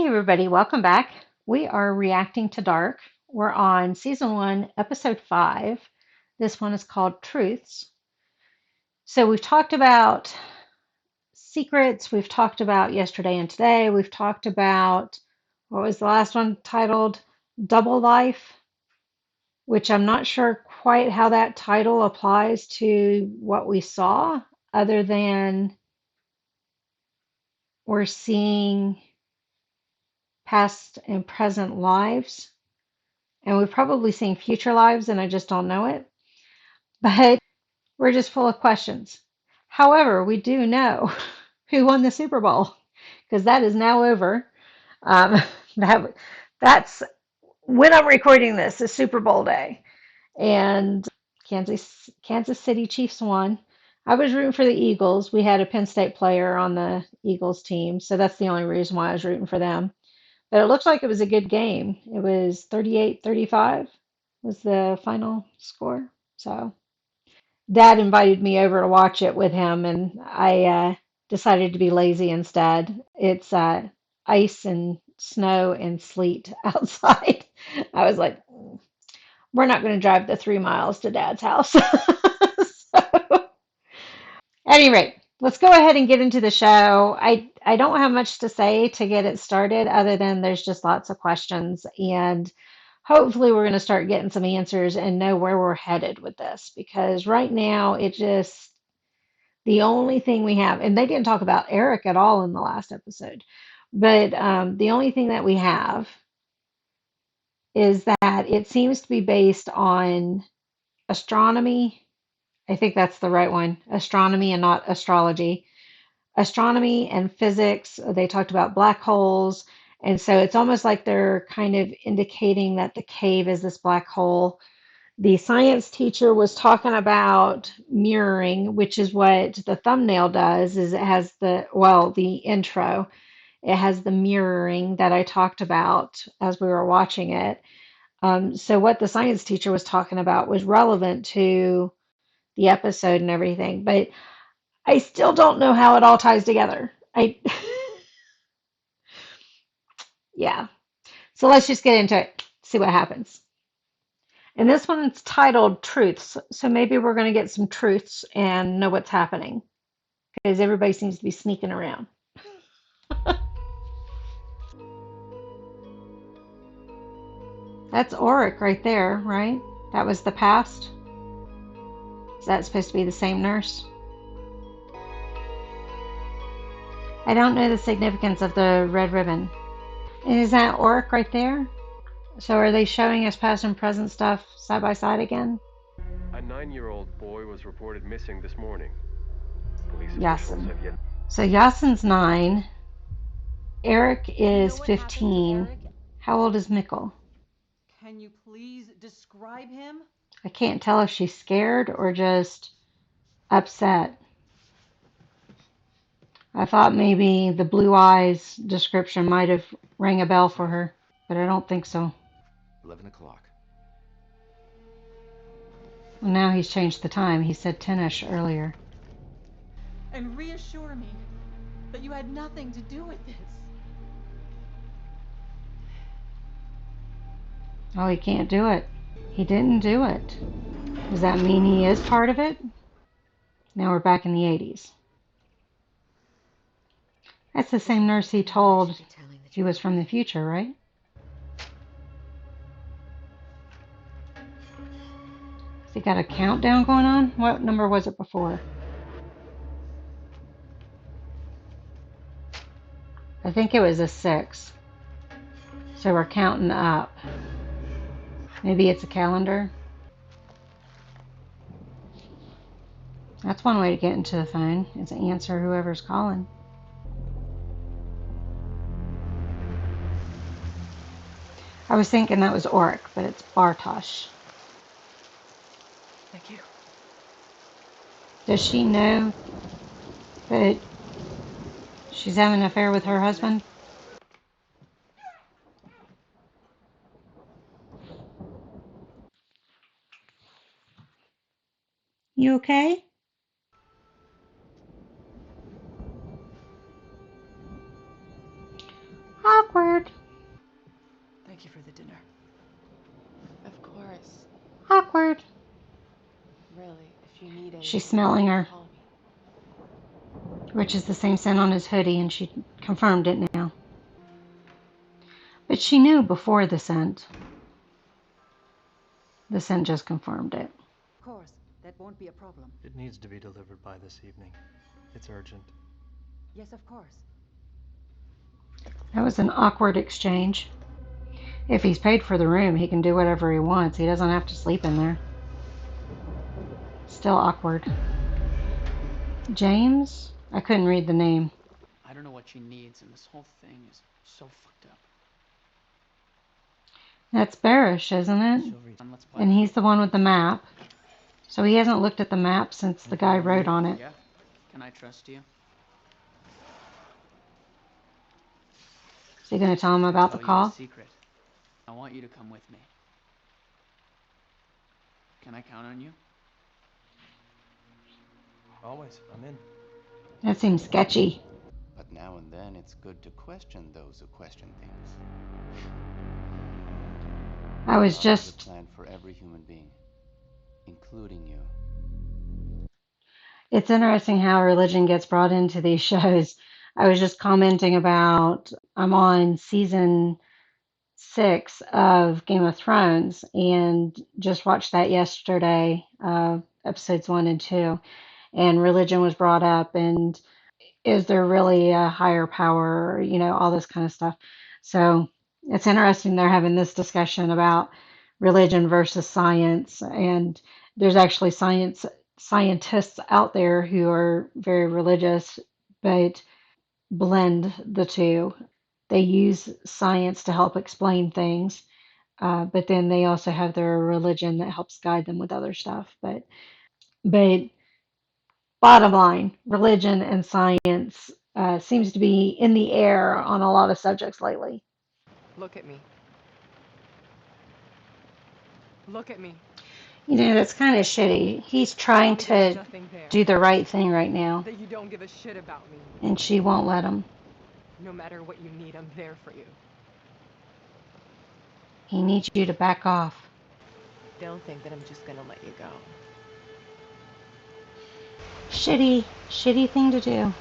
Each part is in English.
Everybody, welcome back. We are reacting to Dark. We're on season 1, episode 5. This one is called Truths. So we've talked about secrets, we've talked about yesterday and today, we've talked about what was the last one titled Double Life, which I'm not sure quite how that title applies to what we saw, other than we're seeing past and present lives. And we've probably seen future lives and I just don't know it. But we're just full of questions. However, we do know who won the Super Bowl because that is now over. Um, that that's when I'm recording this is Super Bowl day, and Kansas City Chiefs won. I was rooting for the Eagles. We had a Penn State player on the Eagles team, so that's the only reason why I was rooting for them. But it looks like it was a good game. It was 38-35 was the final score. So Dad invited me over to watch it with him, and I decided to be lazy instead. It's ice and snow and sleet outside. I was like, we're not going to drive the 3 miles to Dad's house. So, at any rate, let's go ahead and get into the show. I don't have much to say to get it started other than there's just lots of questions, and hopefully we're going to start getting some answers and know where we're headed with this, because right now it just the only thing we have, and they didn't talk about Eric at all in the last episode, but the only thing that we have is that it seems to be based on astronomy. I think that's the right one, astronomy and not astrology. Astronomy and physics. They talked about black holes. And so it's almost like they're kind of indicating that the cave is this black hole. The science teacher was talking about mirroring, which is what the thumbnail does, is it has the intro. It has the mirroring that I talked about as we were watching it. So what the science teacher was talking about was relevant to the episode and everything, but I still don't know how it all ties together. Yeah. So let's just get into it, see what happens. And this one's titled Truths. So maybe we're going to get some truths and know what's happening because everybody seems to be sneaking around. That's Auric right there, right? That was the past. Is that supposed to be the same nurse? I don't know the significance of the red ribbon. And is that Auric right there? So are they showing us past and present stuff side by side again? A 9-year-old boy was reported missing this morning. Police officials Yasin. have yet. So Yasin's 9. Eric Do you know is what happened to 15. Eric? How old is Mikkel? Can you please describe him? I can't tell if she's scared or just upset. I thought maybe the blue eyes description might have rang a bell for her, but I don't think so. 11 o'clock. Well, now he's changed the time. He said 10ish earlier. And reassure me that you had nothing to do with this. Oh, he can't do it. He didn't do it. Does that mean he is part of it? Now we're back in the 80s. That's the same nurse he told he was from the future, right? Has he got a countdown going on? What number was it before? I think it was a 6. So we're counting up. Maybe it's a calendar. That's one way to get into the phone, is to answer whoever's calling. I was thinking that was Auric, but it's Bartosz. Thank you. Does she know that she's having an affair with her husband? You okay? Awkward. She's smelling her, Follow me. which is the same scent on his hoodie, and she confirmed it now. But she knew before the scent. The scent just confirmed it. Of course, that won't be a problem. It needs to be delivered by this evening. It's urgent. Yes, of course. That was an awkward exchange. If he's paid for the room, he can do whatever he wants. He doesn't have to sleep in there. Still awkward. James? I couldn't read the name. I don't know what she needs, and this whole thing is so fucked up. That's Barish, isn't it? Let's play. And he's the one with the map. So he hasn't looked at the map since the guy wrote on it. Yeah? Can I trust you? Is he going to tell him about the Tell you a call? secret. I want you to come with me. Can I count on you? Always. I'm in. That seems sketchy. But now and then it's good to question those who question things. I was God has a just... plan for every human being, including you. It's interesting how religion gets brought into these shows. I was just commenting about... I'm on season 6 of Game of Thrones and just watched that yesterday, episodes 1 and 2. And religion was brought up, and is there really a higher power, all this kind of stuff. So it's interesting they're having this discussion about religion versus science, and there's actually scientists out there who are very religious but blend the two. They use science to help explain things, but then they also have their religion that helps guide them with other stuff. But bottom line, religion and science seems to be in the air on a lot of subjects lately. Look at me. Look at me. That's kind of shitty. He's trying Tell me there's to nothing there. do the right thing right now, That you don't give a shit about me. and she won't let him. No matter what you need, I'm there for you. He needs you to back off. Don't think that I'm just gonna let you go. Shitty thing to do.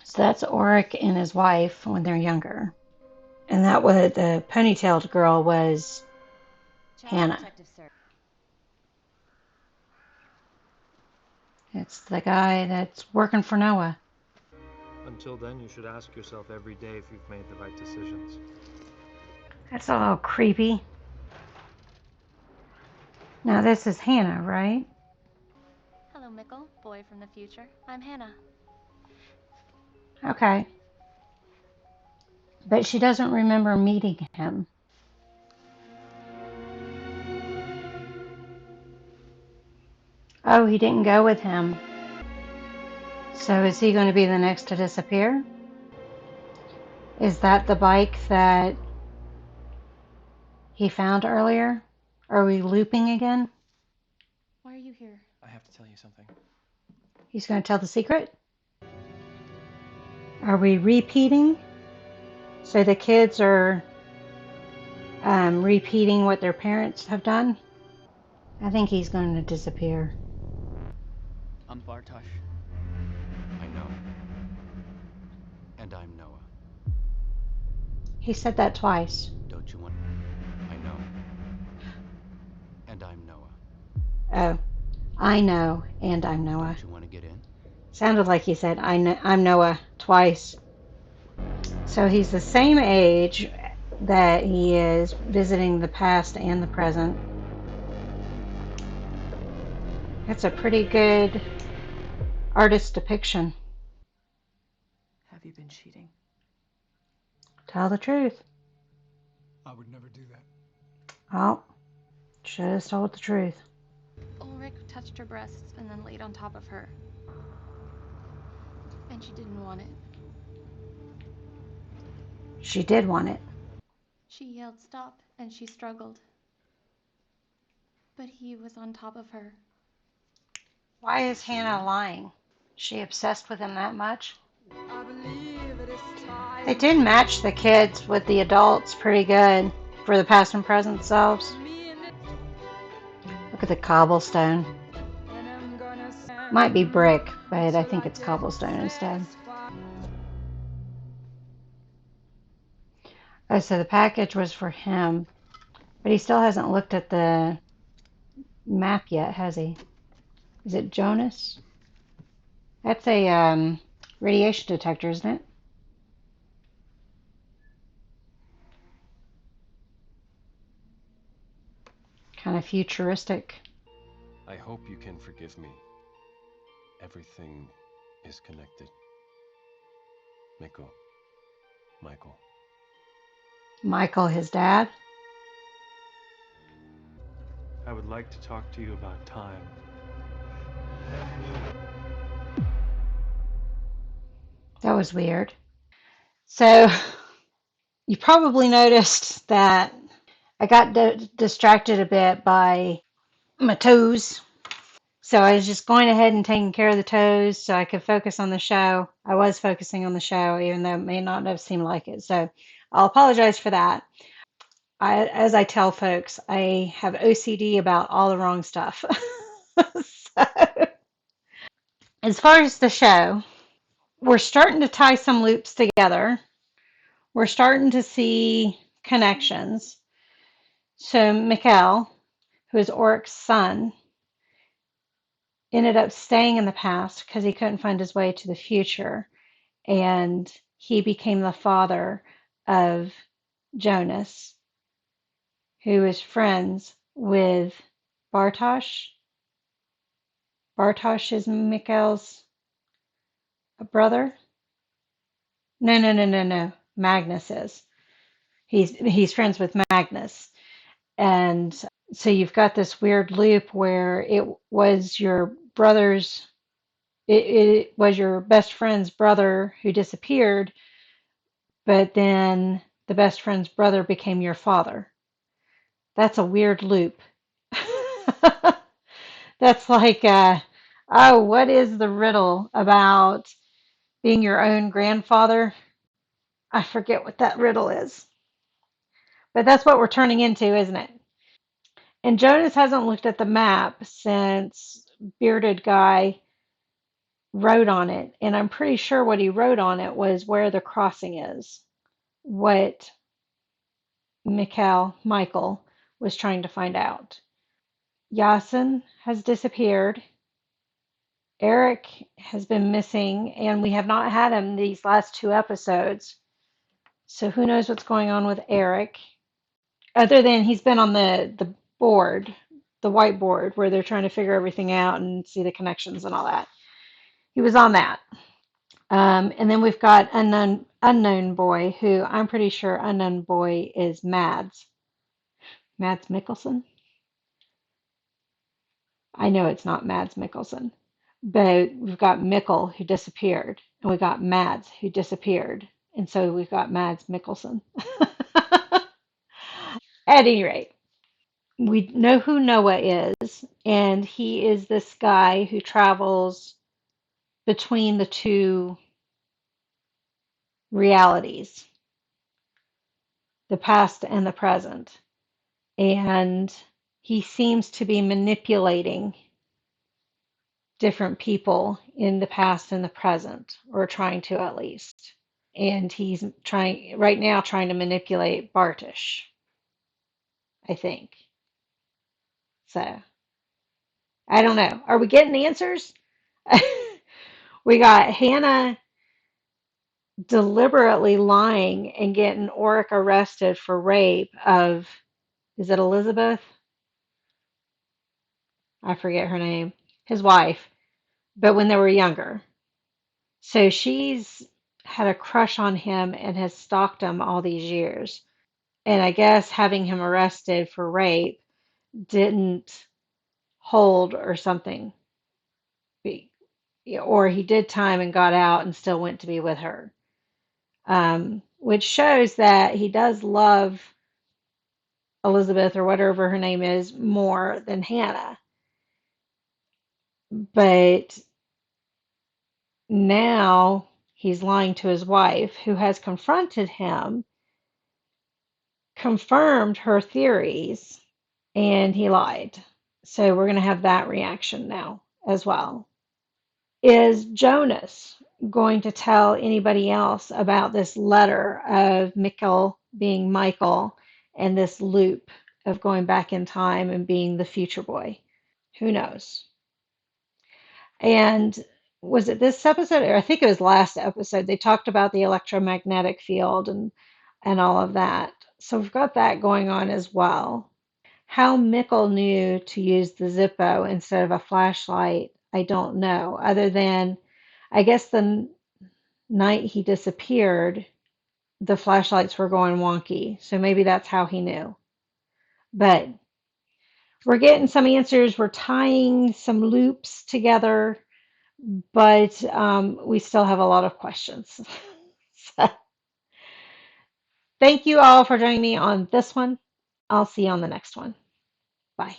So that's Oric and his wife when they're younger. And that was the ponytailed girl was Hannah. It's the guy that's working for Noah. Until then, you should ask yourself every day if you've made the right decisions. That's a little creepy. Now this is Hannah, right? Hello, Mickle, boy from the future. I'm Hannah. Okay. But she doesn't remember meeting him. Oh, he didn't go with him. So is he going to be the next to disappear? Is that the bike that he found earlier? Are we looping again? Why are you here? I have to tell you something. He's going to tell the secret? Are we repeating? So the kids are repeating what their parents have done? I think he's going to disappear. I'm Bartosh. I know. And I'm Noah. He said that twice. Don't you want... I know. And I'm Noah. Oh, I know, and I'm Noah. Don't you want to get in? Sounded like he said, I'm Noah twice. So he's the same age that he is visiting the past and the present. That's a pretty good artist depiction. Have you been cheating? Tell the truth. I would never do that. Oh, should have told the truth. Ulrich touched her breasts and then laid on top of her. And she didn't want it. She did want it. She yelled stop and she struggled. But he was on top of her. Why is Hannah lying? Is she obsessed with him that much? They did match the kids with the adults pretty good. for the past and present selves. Look at the cobblestone. Might be brick, but I think it's cobblestone instead. Oh, so the package was for him, but he still hasn't looked at the map yet, has he? Is it Jonas? That's a radiation detector, isn't it? Kind of futuristic. I hope you can forgive me. Everything is connected. Michael. Michael, his dad. I would like to talk to you about time. That was weird. So you probably noticed that I got distracted a bit by my toes. So I was just going ahead and taking care of the toes so I could focus on the show. I was focusing on the show, even though it may not have seemed like it. So I'll apologize for that. As I tell folks, I have OCD about all the wrong stuff. So, as far as the show, we're starting to tie some loops together. We're starting to see connections. So Mikhail, who is Oric's son, ended up staying in the past because he couldn't find his way to the future. And he became the father of Jonas, who is friends with Bartosz. Bartosz is Mikhail's brother. No. Magnus is. He's friends with Magnus. And so you've got this weird loop where it was your brother's, it was your best friend's brother who disappeared, but then the best friend's brother became your father. That's a weird loop. That's like, oh, what is the riddle about being your own grandfather? I forget what that riddle is. But that's what we're turning into, isn't it? And Jonas hasn't looked at the map since Bearded Guy wrote on it. And I'm pretty sure what he wrote on it was where the crossing is, what Michael was trying to find out. Yasin has disappeared. Eric has been missing, and we have not had him these last two episodes. So who knows what's going on with Eric? Other than he's been on the board, the whiteboard, where they're trying to figure everything out and see the connections and all that. He was on that. And then we've got unknown boy, who I'm pretty sure unknown boy is Mads Mikkelsen. I know it's not Mads Mikkelsen, but we've got Mikkel who disappeared, and we got Mads who disappeared, and so we've got Mads Mikkelsen. At any rate, we know who Noah is, and he is this guy who travels between the two realities, the past and the present. And he seems to be manipulating different people in the past and the present, or trying to at least. And he's trying right now trying to manipulate Bartosz, I think. So I don't know. Are we getting answers? We got Hannah deliberately lying and getting Oric arrested for rape of, is it Elizabeth? I forget her name. His wife, but when they were younger. So she's had a crush on him and has stalked him all these years. And I guess having him arrested for rape didn't hold or something. Or he did time and got out and still went to be with her. Which shows that he does love Elizabeth or whatever her name is more than Hannah. But now he's lying to his wife, who has confronted him confirmed her theories and he lied. So we're going to have that reaction now as well. Is Jonas going to tell anybody else about this letter of Mikkel being Michael and this loop of going back in time and being the future boy? Who knows? And was it this episode, or I think it was last episode, they talked about the electromagnetic field and all of that. So we've got that going on as well. How Mikkel knew to use the Zippo instead of a flashlight, I don't know, other than I guess the night he disappeared, the flashlights were going wonky. So maybe that's how he knew. But we're getting some answers. We're tying some loops together, but we still have a lot of questions. So thank you all for joining me on this one. I'll see you on the next one. Bye.